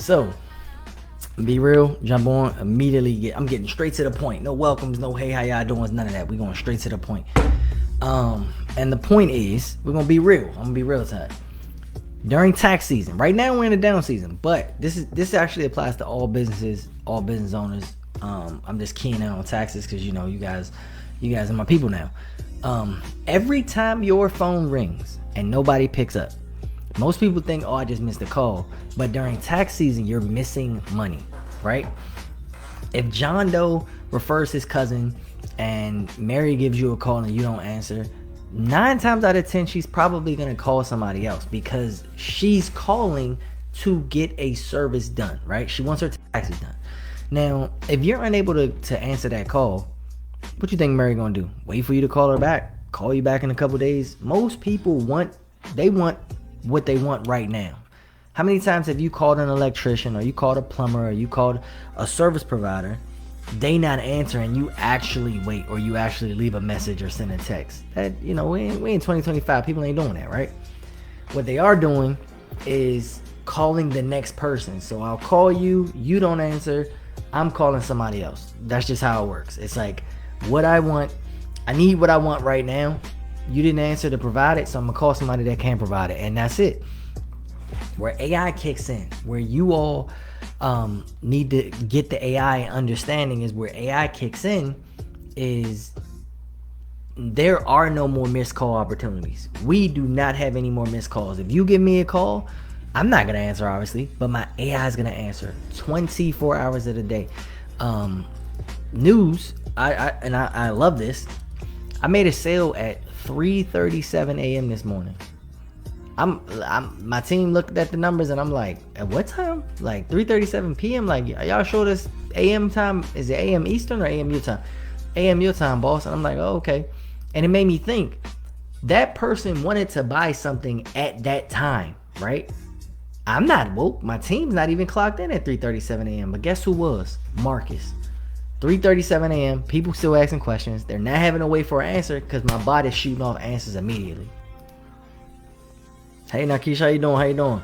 So be real, jump on immediately. I'm getting straight to the point. No welcomes, no hey, how y'all doing? None of that. We going straight to the point. And the point is, we're gonna be real. I'm gonna be real tonight. During tax season, right now we're in a down season, but this actually applies to all businesses, all business owners. I'm just keying in on taxes because you guys are my people now. Every time your phone rings and nobody picks up, most people think, oh, I just missed a call. But during tax season, you're missing money, right? If John Doe refers his cousin and Mary gives you a call and you don't answer, 9 times out of 10, she's probably going to call somebody else because she's calling to get a service done, right? She wants her taxes done. Now, if you're unable to answer that call, what you think Mary going to do? Wait for you to call her back? Call you back in a couple days? Most people want what they want right now. How many times have you called an electrician or you called a plumber or you called a service provider, they not answering, you actually wait or you actually leave a message or send a text? That, we in 2025, people ain't doing that, right? What they are doing is calling the next person. So I'll call you, you don't answer, I'm calling somebody else. That's just how it works. It's like what I want, I need what I want right now. You didn't answer to provide it, so I'm gonna call somebody that can provide it, and that's it. Where AI kicks in, where you all need to get the AI understanding is where AI kicks in is there are no more missed call opportunities. We do not have any more missed calls. If you give me a call, I'm not gonna answer obviously, but my AI is gonna answer 24 hours of the day. News, I love this. I made a sale at 3:37 a.m. this morning. My team looked at the numbers and I'm like, at what time? Like 3:37 p.m. Like, y'all showed us AM time. Is it AM Eastern or AM your time? AM your time, boss. And I'm like, oh, okay. And it made me think that person wanted to buy something at that time, right? I'm not woke. My team's not even clocked in at 3:37 a.m. But guess who was? Marcus. 3:37 a.m. People still asking questions. They're not having to wait for an answer because my bot is shooting off answers immediately. Hey, Nakisha, how you doing? How you doing?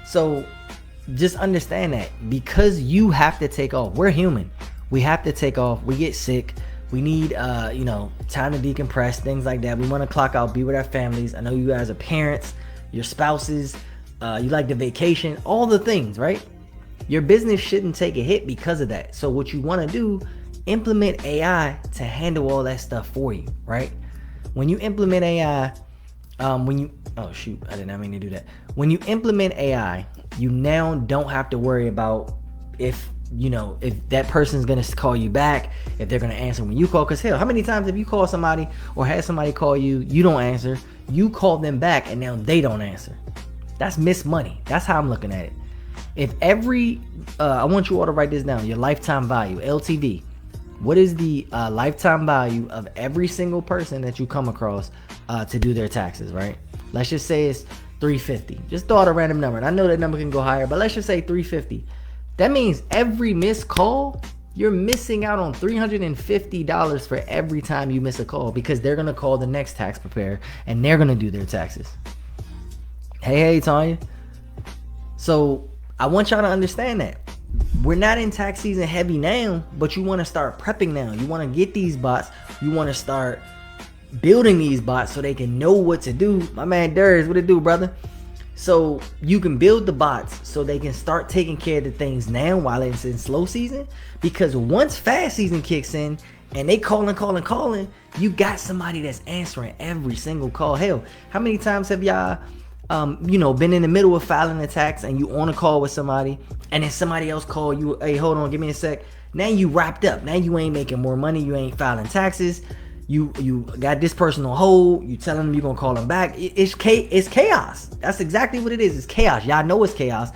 So just understand that because you have to take off. We're human. We have to take off. We get sick. We need, time to decompress, things like that. We want to clock out, be with our families. I know you guys are parents, your spouses, you like the vacation, all the things, right? Your business shouldn't take a hit because of that. So what you want to do, implement AI to handle all that stuff for you, right? When you implement AI, oh shoot, I did not mean to do that. When you implement AI, you now don't have to worry about if that person's going to call you back, if they're going to answer when you call. Because hell, how many times have you called somebody or had somebody call you, you don't answer, you call them back and now they don't answer? That's missed money. That's how I'm looking at it. If I want you all to write this down, your lifetime value, LTV. What is the lifetime value of every single person that you come across to do their taxes, right? Let's just say it's 350. Just throw out a random number. And I know that number can go higher, but let's just say 350. That means every missed call, you're missing out on $350 for every time you miss a call because they're going to call the next tax preparer and they're going to do their taxes. Hey, Tanya. So I want y'all to understand that. We're not in tax season heavy now, but you want to start prepping now. You want to get these bots. You want to start building these bots so they can know what to do. My man Darius, what it do, brother? So you can build the bots so they can start taking care of the things now while it's in slow season. Because once fast season kicks in and they calling, you got somebody that's answering every single call. Hell, how many times have y'all been in the middle of filing a tax and you on a call with somebody and then somebody else call you, hey, hold on, give me a sec. Now you wrapped up. Now you ain't making more money. You ain't filing taxes. You got this person on hold. You telling them you're going to call them back. It's chaos. That's exactly what it is. It's chaos. Y'all know it's chaos.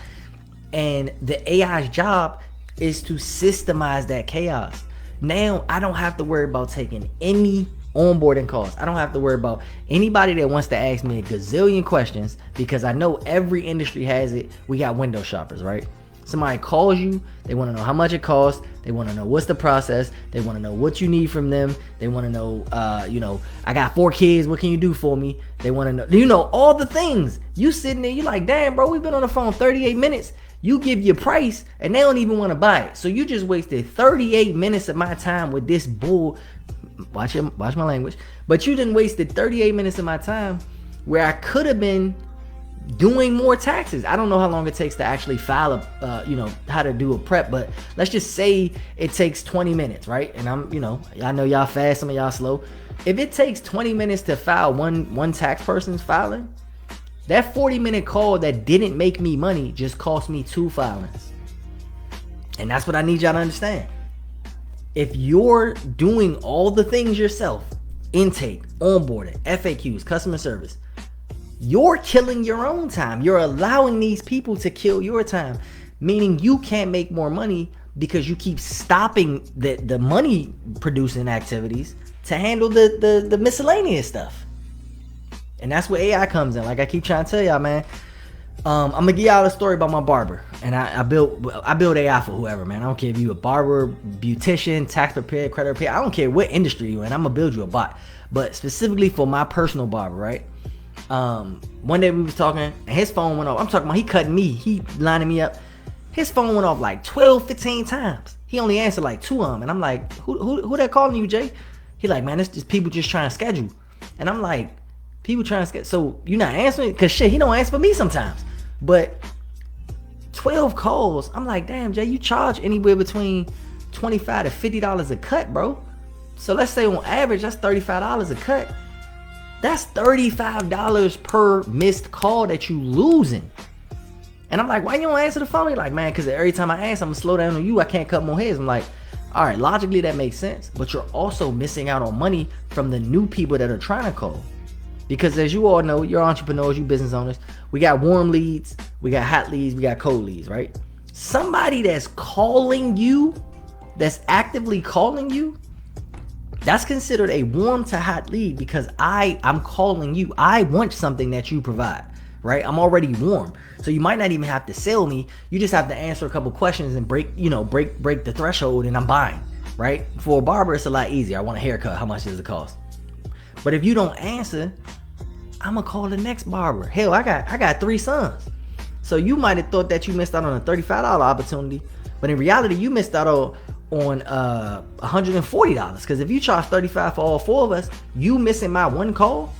And the AI's job is to systemize that chaos. Now I don't have to worry about taking any onboarding calls. I don't have to worry about anybody that wants to ask me a gazillion questions because I know every industry has it. We got window shoppers, right? Somebody calls you, they want to know how much it costs, they want to know what's the process, they want to know what you need from them, they want to know, I got 4 kids, what can you do for me? They want to know, all the things. You sitting there, you like, damn, bro, we've been on the phone 38 minutes. You give your price and they don't even want to buy it. So you just wasted 38 minutes of my time with this bull. Watch my language. But you done wasted 38 minutes of my time where I could have been doing more taxes. I don't know how long it takes to actually file how to do a prep, but let's just say it takes 20 minutes, right? And I know y'all fast, some of y'all slow. If it takes 20 minutes to file one tax person's filing, that 40-minute call that didn't make me money just cost me 2 filings. And that's what I need y'all to understand. If you're doing all the things yourself, intake, onboarding, FAQs, customer service, you're killing your own time. You're allowing these people to kill your time, meaning you can't make more money because you keep stopping the money producing activities to handle the miscellaneous stuff. And that's where AI comes in. Like I keep trying to tell y'all, man. I'm gonna give y'all a story about my barber, and I build AI for whoever, man. I don't care if you a barber, beautician, tax preparer, credit repair. I don't care what industry you're in. I'm gonna build you a bot, but specifically for my personal barber, right? One day we was talking and his phone went off. I'm talking about he cutting me, he lining me up. His phone went off like 12, 15 times. He only answered like 2 of them. And I'm like, who that calling you, Jay? He like, man, it's just people just trying to schedule. And I'm like, people trying to schedule. So you not answering? Cause shit, he don't answer for me sometimes. But 12 calls, I'm like, damn, Jay, you charge anywhere between $25 to $50 a cut, bro. So let's say on average, that's $35 a cut. That's $35 per missed call that you losing. And I'm like, why you don't answer the phone? He's like, man, because every time I answer, I'm going to slow down on you. I can't cut more heads. I'm like, all right, logically that makes sense. But you're also missing out on money from the new people that are trying to call. Because as you all know, you're entrepreneurs, you business owners. We got warm leads, we got hot leads, we got cold leads, right? Somebody that's calling you, that's actively calling you, that's considered a warm to hot lead because I'm calling you. I want something that you provide, right? I'm already warm. So you might not even have to sell me. You just have to answer a couple questions and break the threshold and I'm buying, right? For a barber, it's a lot easier. I want a haircut. How much does it cost? But if you don't answer, I'm gonna call the next barber. Hell, I got 3 sons. So you might have thought that you missed out on a $35 opportunity, but in reality, you missed out on $140. Because if you charge $35 for all 4 of us, you missing my 1 call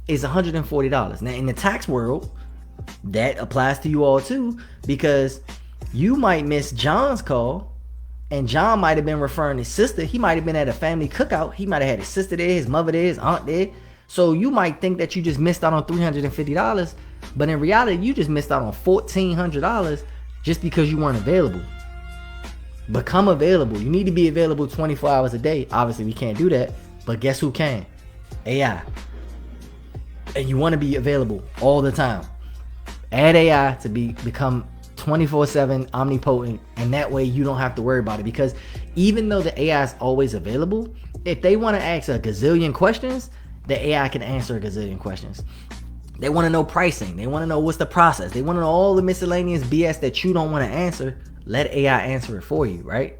is $140. Now in the tax world, that applies to you all too, because you might miss John's call, and John might have been referring his sister. He might have been at a family cookout. He might have had his sister there, his mother there, his aunt there. So you might think that you just missed out on $350, but in reality, you just missed out on $1,400 just because you weren't available. Become available. You need to be available 24 hours a day. Obviously, we can't do that, but guess who can? AI. And you want to be available all the time. Add AI to become 24/7 omnipotent, and that way you don't have to worry about it. Because even though the AI is always available, if they want to ask a gazillion questions, the AI can answer a gazillion questions. They want to know pricing. They want to know what's the process. They want to know all the miscellaneous BS that you don't want to answer. Let AI answer it for you, right?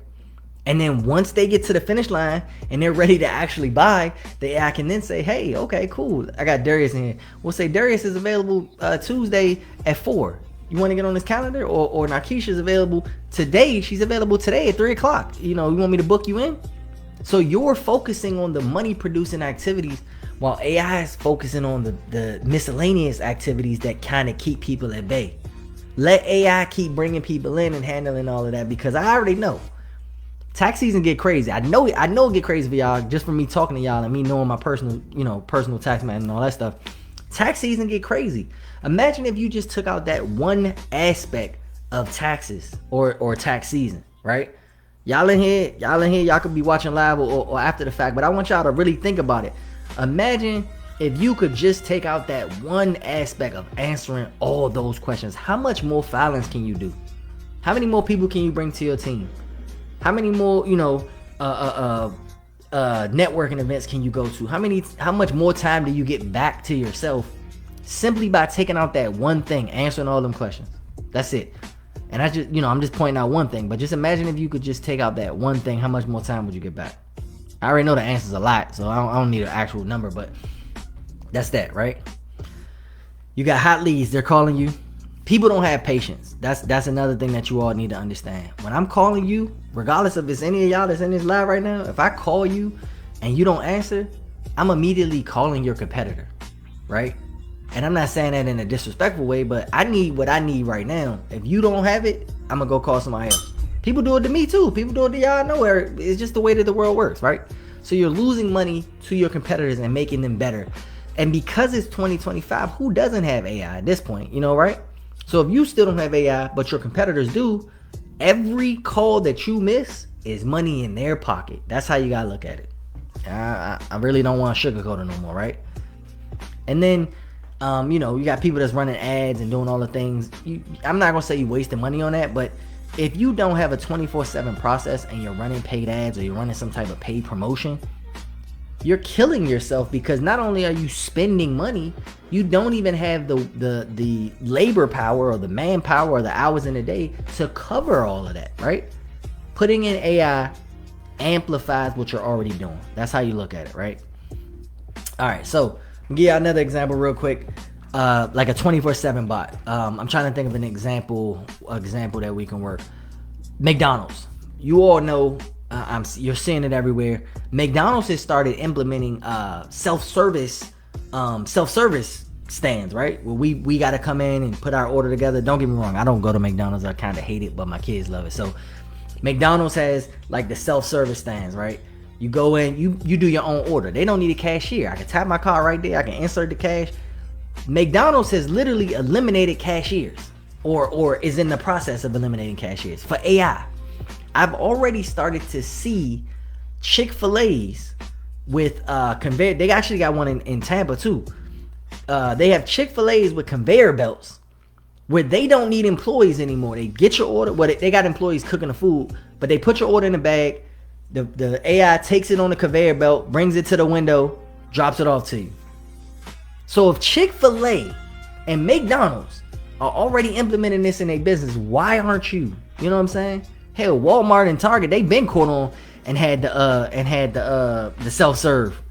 And then once they get to the finish line and they're ready to actually buy, the AI can then say, hey, okay, cool. I got Darius in here. We'll say Darius is available Tuesday at 4. You want to get on this calendar? Or Nakisha is available today. She's available today at 3 o'clock. You want me to book you in? So you're focusing on the money producing activities while AI is focusing on the miscellaneous activities that kind of keep people at bay. Let AI keep bringing people in and handling all of that, because I already know tax season get crazy. I know it get crazy for y'all just from me talking to y'all and me knowing my personal tax man and all that stuff. Tax season get crazy. Imagine if you just took out that one aspect of taxes or tax season, right? Y'all in here, y'all could be watching live or after the fact, but I want y'all to really think about it. Imagine if you could just take out that one aspect of answering all those questions. How much more filings can you do? How many more people can you bring to your team? How many more, networking events can you go to? How much more time do you get back to yourself simply by taking out that one thing, answering all them questions? That's it. And I just, I'm just pointing out one thing, but just imagine if you could just take out that one thing, how much more time would you get back? I already know the answer's a lot, so I don't need an actual number, but that's that, right? You got hot leads, they're calling you. People don't have patience. That's another thing that you all need to understand. When I'm calling you, regardless if it's any of y'all that's in this live right now, if I call you and you don't answer, I'm immediately calling your competitor, right? And I'm not saying that in a disrespectful way, but I need what I need right now. If you don't have it, I'm gonna go call somebody else. People do it to me too. People do it to y'all nowhere. It's just the way that the world works, right? So you're losing money to your competitors and making them better. And because it's 2025, who doesn't have AI at this point, right? So if you still don't have AI, but your competitors do, every call that you miss is money in their pocket. That's how you gotta look at it. I really don't want to sugarcoat it no more, right? And then, you got people that's running ads and doing all the things. I'm not gonna say you wasting money on that, but if you don't have a 24/7 process and you're running paid ads or you're running some type of paid promotion, you're killing yourself, because not only are you spending money, you don't even have the labor power or the manpower or the hours in a day to cover all of that, right? Putting in AI amplifies what you're already doing. That's how you look at it, right? All right, so I'll give you another example real quick. Like a 24/7 bot. I'm trying to think of an example that we can work. McDonald's. You all know, you're seeing it everywhere. McDonald's has started implementing self-service stands, right? Where we got to come in and put our order together. Don't get me wrong, I don't go to McDonald's. I kind of hate it, but my kids love it. So McDonald's has like the self-service stands, right? You go in, you do your own order. They don't need a cashier. I can tap my card right there. I can insert the cash. McDonald's has literally eliminated cashiers, or is in the process of eliminating cashiers for AI. I've already started to see Chick-fil-A's with conveyor. They actually got one in Tampa too. They have Chick-fil-A's with conveyor belts where they don't need employees anymore. They get your order. Well, they got employees cooking the food, but they put your order in the bag. The AI takes it on the conveyor belt, brings it to the window, drops it off to you. So if Chick-fil-A and McDonald's are already implementing this in their business, why aren't you? You know what I'm saying? Hell, Walmart and Target, they've been caught on and had the self-serve.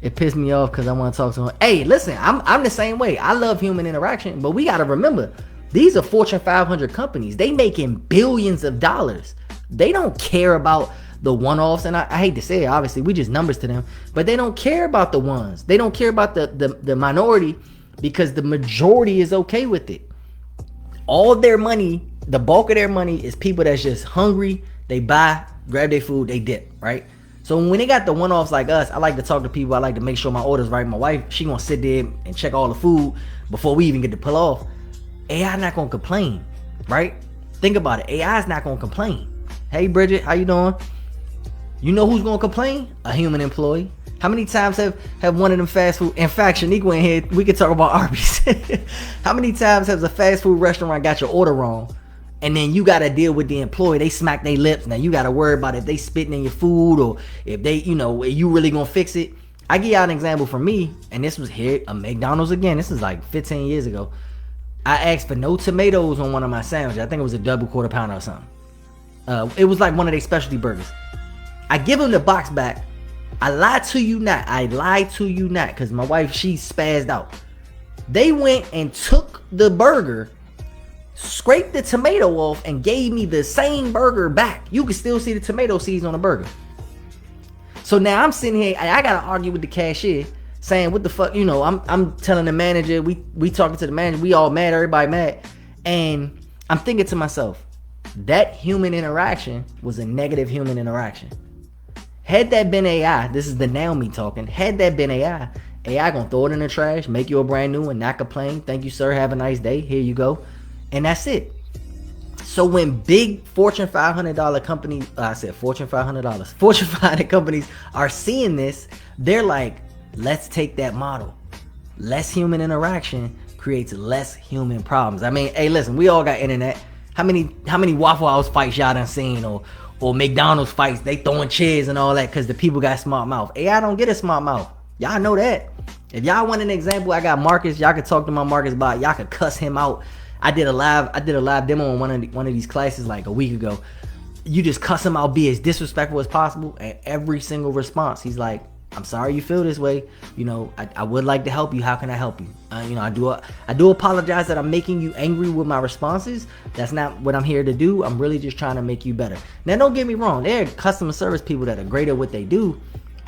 It pissed me off because I want to talk to them. Hey, listen, I'm the same way. I love human interaction, but we got to remember, these are Fortune 500 companies. They making billions of dollars. They don't care about the one-offs, and I hate to say it, obviously we just numbers to them, but they don't care about the ones. They don't care about the minority, because the majority is okay with it. All their money, the bulk of their money, is people that's just hungry. They buy, grab their food, they dip, right? So when they got the one-offs like us, I like to talk to people. I like to make sure my order's right. My wife, she gonna sit there and check all the food before we even get to pull off. AI not gonna complain, right? Think about it. AI is not gonna complain. Hey Bridget, how you doing? You know who's gonna complain? A human employee. How many times have one of them fast food? In fact, Shaniqua in here, we could talk about Arby's. How many times has a fast food restaurant got your order wrong, and then you gotta deal with the employee? They smack their lips. Now you gotta worry about if they spitting in your food, or if they, you really gonna fix it. I give y'all an example from me, and this was here at McDonald's again. This is like 15 years ago. I asked for no tomatoes on one of my sandwiches. I think it was a double quarter pounder or something. It was like one of their specialty burgers. I give them the box back. I lied to you not, because my wife, she spazzed out. They went and took the burger, scraped the tomato off, and gave me the same burger back. You can still see the tomato seeds on the burger. So now I'm sitting here, I gotta argue with the cashier, saying, what the fuck, I'm telling the manager, we talking to the manager, we all mad, everybody mad. And I'm thinking to myself, that human interaction was a negative human interaction. Had that been AI, this is the now me talking, had that been AI gonna throw it in the trash, make you a brand new one, not complain, thank you sir, have a nice day, here you go, and that's it. So when big Fortune 500 companies, Fortune 500 companies are seeing this, they're like, let's take that model. Less human interaction creates less human problems. I mean, hey listen, we all got internet. How many Waffle House fights y'all done seen, or McDonald's fights, they throwing chairs and all that because the people got smart mouth. AI don't get a smart mouth. Y'all know that. If y'all want an example, I got Marcus. Y'all could talk to my Marcus bot. Y'all could cuss him out. I did a live demo on one of these classes like a week ago. You just cuss him out, be as disrespectful as possible, and every single response, he's like, I'm sorry you feel this way. I would like to help you. How can I help you? I do apologize that I'm making you angry with my responses. That's not what I'm here to do. I'm really just trying to make you better. Now, don't get me wrong. There are customer service people that are great at what they do,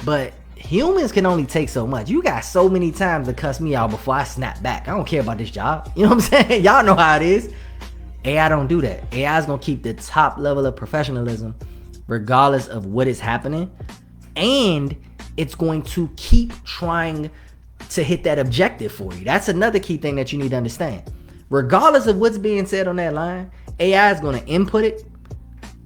but humans can only take so much. You got so many times to cuss me out before I snap back. I don't care about this job. You know what I'm saying? Y'all know how it is. AI don't do that. AI is going to keep the top level of professionalism regardless of what is happening. And it's going to keep trying to hit that objective for you. That's another key thing that you need to understand. Regardless of what's being said on that line, AI is going to input it,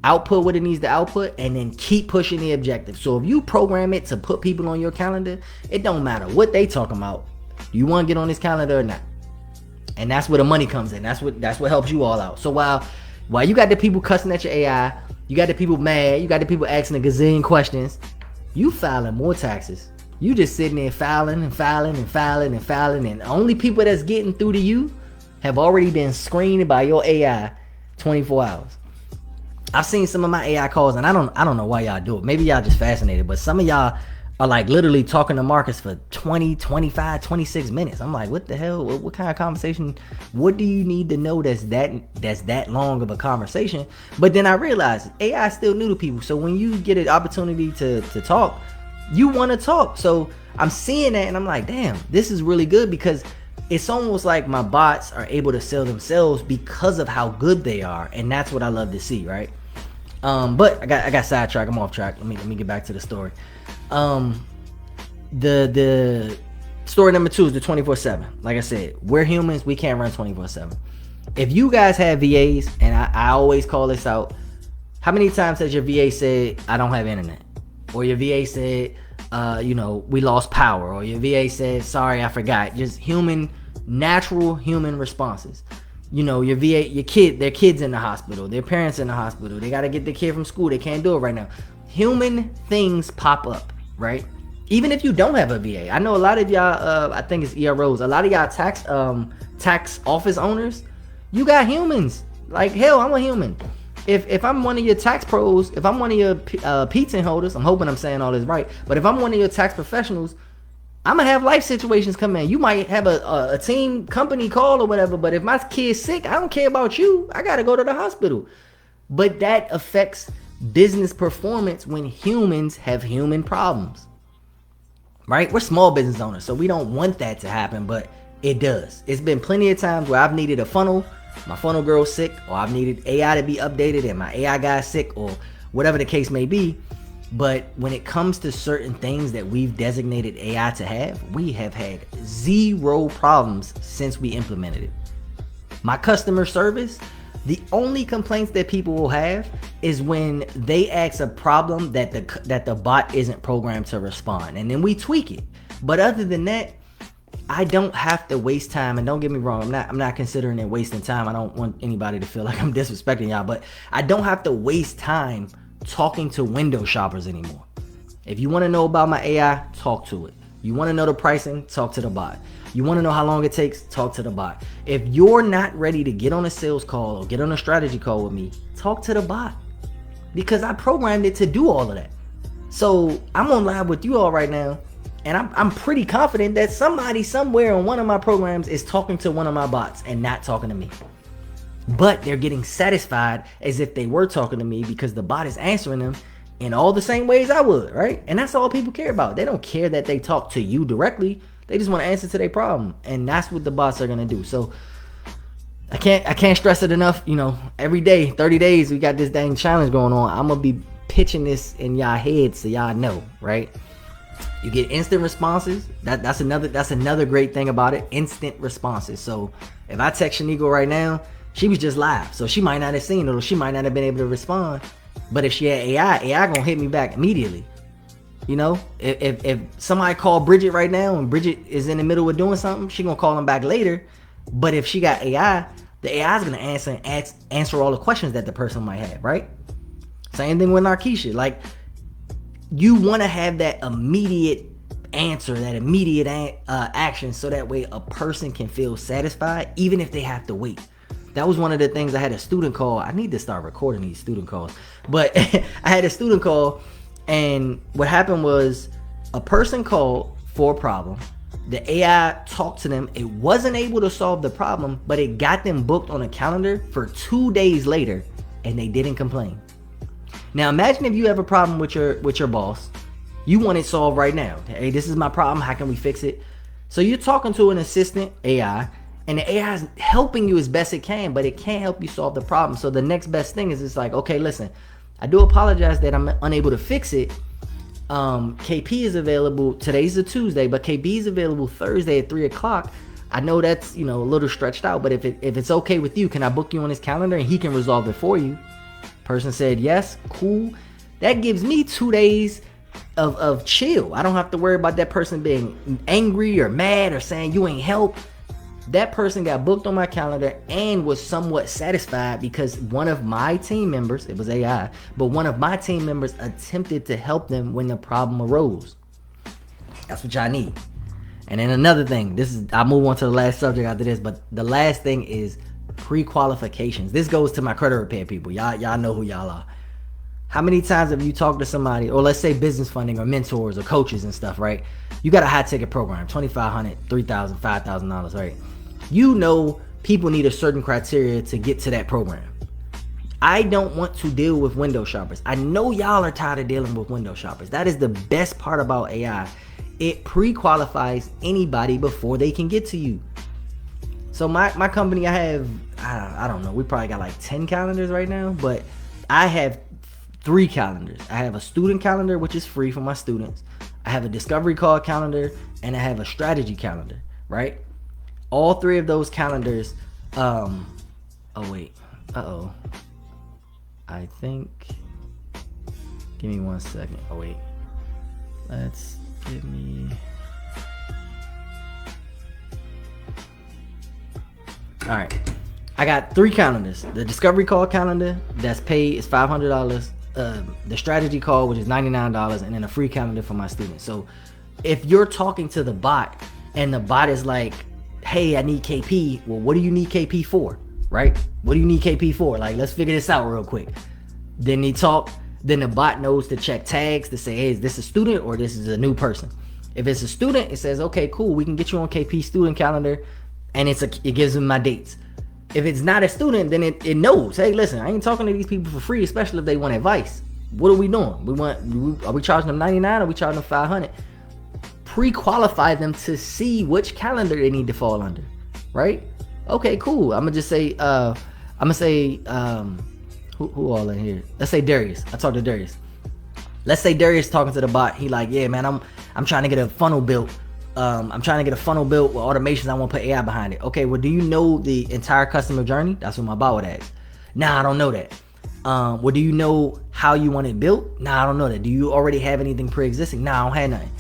output what it needs to output, and then keep pushing the objective. So if you program it to put people on your calendar, it don't matter what they talking about. Do you want to get on this calendar or not? And that's where the money comes in. That's what helps you all out. So while you got the people cussing at your AI, you got the people mad, you got the people asking a gazillion questions, you filing more taxes. You just sitting there filing and filing and filing and filing, and the only people that's getting through to you have already been screened by your AI 24 hours. I've seen some of my AI calls, and I don't know why y'all do it. Maybe y'all just fascinated, but some of y'all are like literally talking to Marcus for 20, 25, 26 minutes. I'm like, what the hell? What kind of conversation? What do you need to know that's that long of a conversation? But then I realized AI is still new to people. So when you get an opportunity to talk, you want to talk. So I'm seeing that and I'm like, damn, this is really good, because it's almost like my bots are able to sell themselves because of how good they are. And that's what I love to see, right? But I got sidetracked. I'm off track. Let me get back to the story. The story number 2 is the 24/7. Like I said, we're humans. We can't run 24/7. If you guys have VAs, and I always call this out, how many times has your VA said, I don't have internet? Or your VA said, we lost power. Or your VA said, sorry, I forgot. Just natural human responses. Your VA, their kid's in the hospital, their parents in the hospital, they got to get the kid from school, they can't do it right now. Human things pop up, right? Even if you don't have a VA. I know a lot of y'all, I think it's EROs, a lot of y'all tax office owners, you got humans. Like, hell, I'm a human. If I'm one of your tax pros, if I'm one of your PTIN holders, I'm hoping I'm saying all this right, but if I'm one of your tax professionals, I'm gonna have life situations come in. You might have a team company call or whatever, but if my kid's sick, I don't care about you. I gotta go to the hospital. But that affects business performance when humans have human problems, right? We're small business owners, so we don't want that to happen, but it does. It's been plenty of times where I've needed a funnel, my funnel girl's sick, or I've needed AI to be updated and my AI guy's sick, or whatever the case may be. But when it comes to certain things that we've designated AI to have, we have had 0 problems since we implemented it. My customer service, the only complaints that people will have is when they ask a problem that the bot isn't programmed to respond, and then we tweak it. But other than that, I don't have to waste time. And don't get me wrong, I'm not considering it wasting time. I don't want anybody to feel like I'm disrespecting y'all, but I don't have to waste time talking to window shoppers anymore. If you want to know about my AI, talk to it. You want to know the pricing, talk to the bot. You want to know how long it takes, talk to the bot. If you're not ready to get on a sales call or get on a strategy call with me, talk to the bot, because I programmed it to do all of that. So I'm on live with you all right now, and I'm pretty confident that somebody somewhere on one of my programs is talking to one of my bots and not talking to me. But they're getting satisfied as if they were talking to me, because the bot is answering them in all the same ways I would, right? And that's all people care about. They don't care that they talk to you directly. They just want to answer to their problem. And that's what the bots are going to do. So I can't stress it enough. Every day, 30 days, we got this dang challenge going on. I'm going to be pitching this in y'all heads so y'all know, right? You get instant responses. That's another great thing about it. Instant responses. So if I text Shaniqua right now, she was just live, so she might not have seen it, or she might not have been able to respond. But if she had AI gonna hit me back immediately. If somebody called Bridget right now and Bridget is in the middle of doing something, she gonna call them back later. But if she got AI, the AI is gonna answer all the questions that the person might have, right? Same thing with Narkeisha. Like, you want to have that immediate answer, that immediate action, so that way a person can feel satisfied, even if they have to wait. That was one of the things I had a student call. I need to start recording these student calls. But I had a student call, and what happened was A person called for a problem. The AI talked to them. It wasn't able to solve the problem, but it got them booked on a calendar for 2 days later, and they didn't complain. Now imagine if you have a problem with your boss. You want it solved right now. Hey, this is my problem. How can we fix it? So you're talking to an assistant AI, and the AI is helping you as best it can, but it can't help you solve the problem. So the next best thing is it's like, okay, listen, I do apologize that I'm unable to fix it. KP is available. Today's a Tuesday, but KB is available Thursday at 3 o'clock. I know that's, a little stretched out, but if it's okay with you, can I book you on his calendar and he can resolve it for you? Person said yes. Cool. That gives me 2 days of chill. I don't have to worry about that person being angry or mad or saying you ain't help. That person got booked on my calendar and was somewhat satisfied because one of my team members, it was AI, but one of my team members attempted to help them when the problem arose. That's what y'all need. And then another thing, I'll move on to the last subject after this, but the last thing is pre-qualifications. This goes to my credit repair people. Y'all know who y'all are. How many times have you talked to somebody, or let's say business funding or mentors or coaches and stuff, right? You got a high ticket program, $2,500, $3,000, $5,000, right? You know people need a certain criteria to get to that program. I don't want to deal with window shoppers. I know y'all are tired of dealing with window shoppers. That is the best part about AI. It pre-qualifies anybody before they can get to you. So my company, I don't know, we probably got like 10 calendars right now, but I have 3 calendars. I have a student calendar, which is free for my students. I have a discovery call calendar, and I have a strategy calendar, right? All 3 of those calendars, I think, give me 1 second. All right. I got 3 calendars. The discovery call calendar that's paid is $500. The strategy call, which is $99, and then a free calendar for my students. So if you're talking to the bot and the bot is like, hey, I need KP. Well, what do you need KP for? Right? What do you need KP for? Like, let's figure this out real quick. Then they talk. Then the bot knows to check tags to say, hey, is this a student or this is a new person? If it's a student, it says, okay, cool, we can get you on KP student calendar, and it gives them my dates. If it's not a student, then it knows, hey, listen, I ain't talking to these people for free, especially if they want advice. What are we doing? Are we charging them $99 or are we charging them $500? Pre-qualify them to see which calendar they need to fall under, right? Okay, cool. I'm gonna just say, who all in here? Let's say Darius. I talked to Darius. Let's say Darius talking to the bot. He like, yeah, man, I'm trying to get a funnel built. I'm trying to get a funnel built with automations. I want to put AI behind it. Okay, well, do you know the entire customer journey? That's what my bot would ask. Nah, I don't know that. Well, do you know how you want it built? Nah, I don't know that. Do you already have anything pre-existing? Nah, I don't have nothing.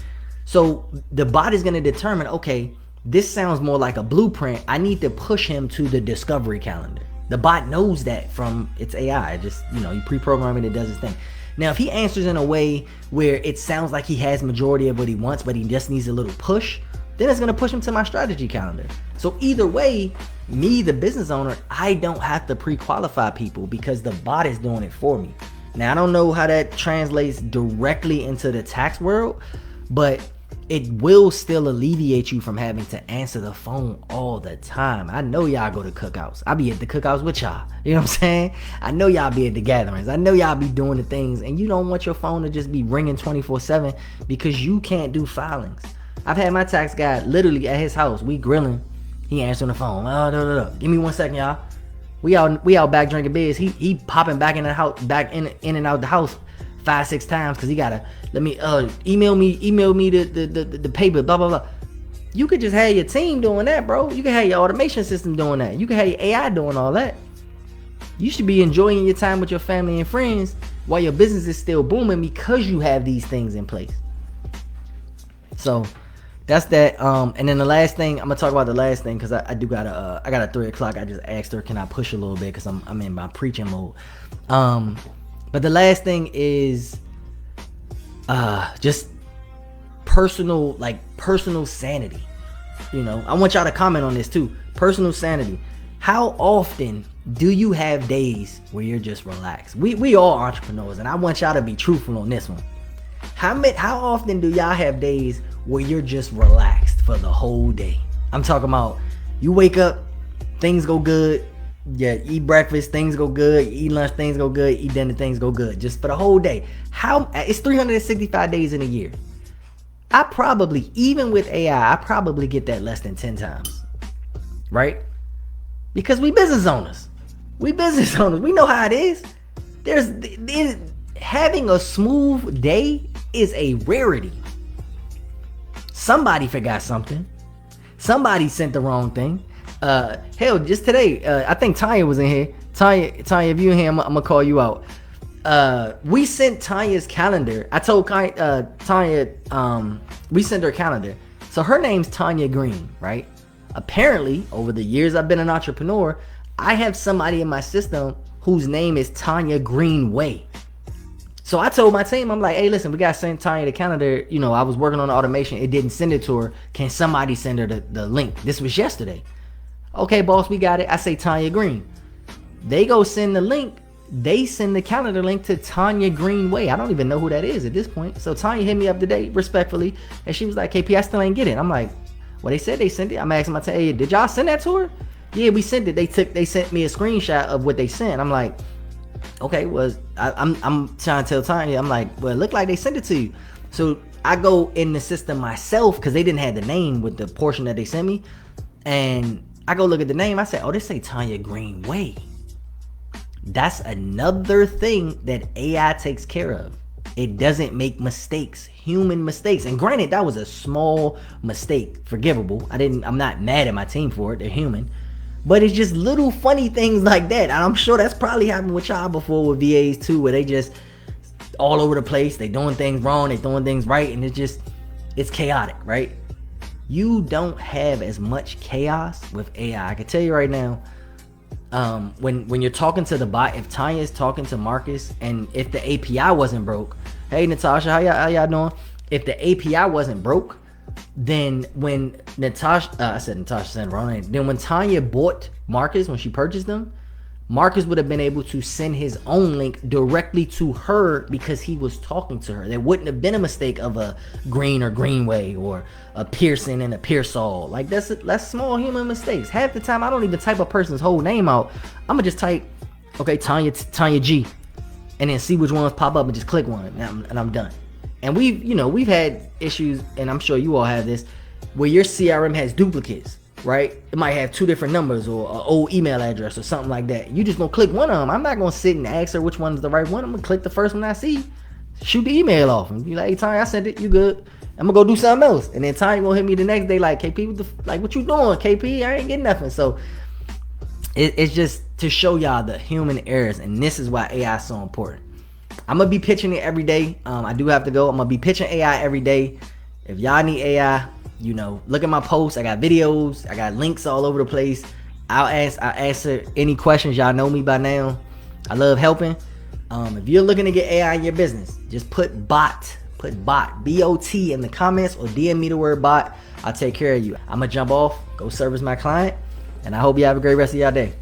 So the bot is going to determine, okay, this sounds more like a blueprint. I need to push him to the discovery calendar. The bot knows that from its AI. Just, you pre-program it, it does its thing. Now, if he answers in a way where it sounds like he has majority of what he wants, but he just needs a little push, then it's going to push him to my strategy calendar. So either way, me, the business owner, I don't have to pre-qualify people because the bot is doing it for me. Now, I don't know how that translates directly into the tax world, but it will still alleviate you from having to answer the phone all the time. I know y'all go to cookouts. I be at the cookouts with y'all. You know what I'm saying? I know y'all be at the gatherings. I know y'all be doing the things, and you don't want your phone to just be ringing 24/7 because you can't do filings. I've had my tax guy literally at his house. We grilling. He answering the phone. Give me 1 second, y'all. We out back drinking beers. He popping back in the house, back in and out the house 5-6 times because he gotta email me the paper, blah blah blah. You could just have your team doing that, bro. You can have your automation system doing that. You can have your AI doing all that. You should be enjoying your time with your family and friends while your business is still booming because you have these things in place. So that's that. And then the last thing, I'm gonna talk about the last thing because I got a 3 o'clock. I just asked her, can I push a little bit because I'm in my preaching mode. But the last thing is just personal sanity. I want y'all to comment on this too. Personal sanity. How often do you have days where you're just relaxed? We all entrepreneurs, and I want y'all to be truthful on this one. How often do y'all have days where you're just relaxed for the whole day? I'm talking about you wake up, things go good. Yeah, eat breakfast, things go good. You eat lunch, things go good. Eat dinner, things go good. Just for the whole day. It's 365 days in a year. I probably, even with AI, I probably get that less than 10 times. Right? Because we business owners. We know how it is. Having a smooth day is a rarity. Somebody forgot something. Somebody sent the wrong thing. Hell, just today, I think Tanya was in here. Tanya, if you in here, I'm gonna call you out. We sent Tanya's calendar. I told Tanya, we sent her calendar. So her name's Tanya Green, right? Apparently, over the years I've been an entrepreneur, I have somebody in my system whose name is Tanya Greenway. So I told my team, I'm like, hey, listen, we got to send Tanya the calendar. You know, I was working on the automation. It didn't send it to her. Can somebody send her the link? This was yesterday. Okay, boss, we got it. I say Tanya Green. They go send the link. They send the calendar link to Tanya Greenway. I don't even know who that is at this point. So Tanya hit me up today, respectfully, and she was like, KP, I still ain't get it. I'm like, well, they said they sent it. I'm asking my team, hey, did y'all send that to her? Yeah, we sent it. They sent me a screenshot of what they sent. I'm like, okay, well, I'm trying to tell Tanya, I'm like, well, it looked like they sent it to you. So I go in the system myself because they didn't have the name with the portion that they sent me. And I go look at the name. I said, oh, they say Tanya Greenway. That's another thing that AI takes care of. It doesn't make mistakes, human mistakes. And granted, that was a small mistake, forgivable. I'm not mad at my team for it. They're human. But it's just little funny things like that. And I'm sure that's probably happened with y'all before with VAs too, where they just all over the place. They doing things wrong, they doing things right, and it's chaotic, right? You don't have as much chaos with AI. I can tell you right now, when you're talking to the bot, if Tanya is talking to Marcus, and if the API wasn't broke, hey Natasha, how y'all doing? If the API wasn't broke, then when Natasha said wrong name. Then when Tanya bought Marcus, when she purchased them, Marcus would have been able to send his own link directly to her because he was talking to her. There wouldn't have been a mistake of a Green or Greenway or a Pearson and a Pearsall. Like that's small human mistakes. Half the time I don't even type a person's whole name out. I'm gonna just type, okay, Tanya G, and then see which ones pop up and just click one, and I'm done. And we've had issues, and I'm sure you all have this, where your CRM has duplicates, right? It might have two different numbers or an old email address or something like that. You just gonna click one of them. I'm not gonna sit and ask her which one's the right one. I'm gonna click the first one I see, shoot the email off, and be like, hey, Tanya, I sent it, you good. I'm gonna go do something else. And then Tanya gonna hit me the next day like, KP, what you doing, KP? I ain't getting nothing. So it's just to show y'all the human errors, and this is why AI is so important. I'm gonna be pitching it every day. I do have to go. I'm gonna be pitching AI every day. If y'all need AI, look at my posts. I got videos. I got links all over the place. I'll answer any questions. Y'all know me by now. I love helping. If you're looking to get AI in your business, just put bot, B-O-T in the comments, or DM me the word bot. I'll take care of you. I'm gonna jump off, go service my client, and I hope you have a great rest of y'all day.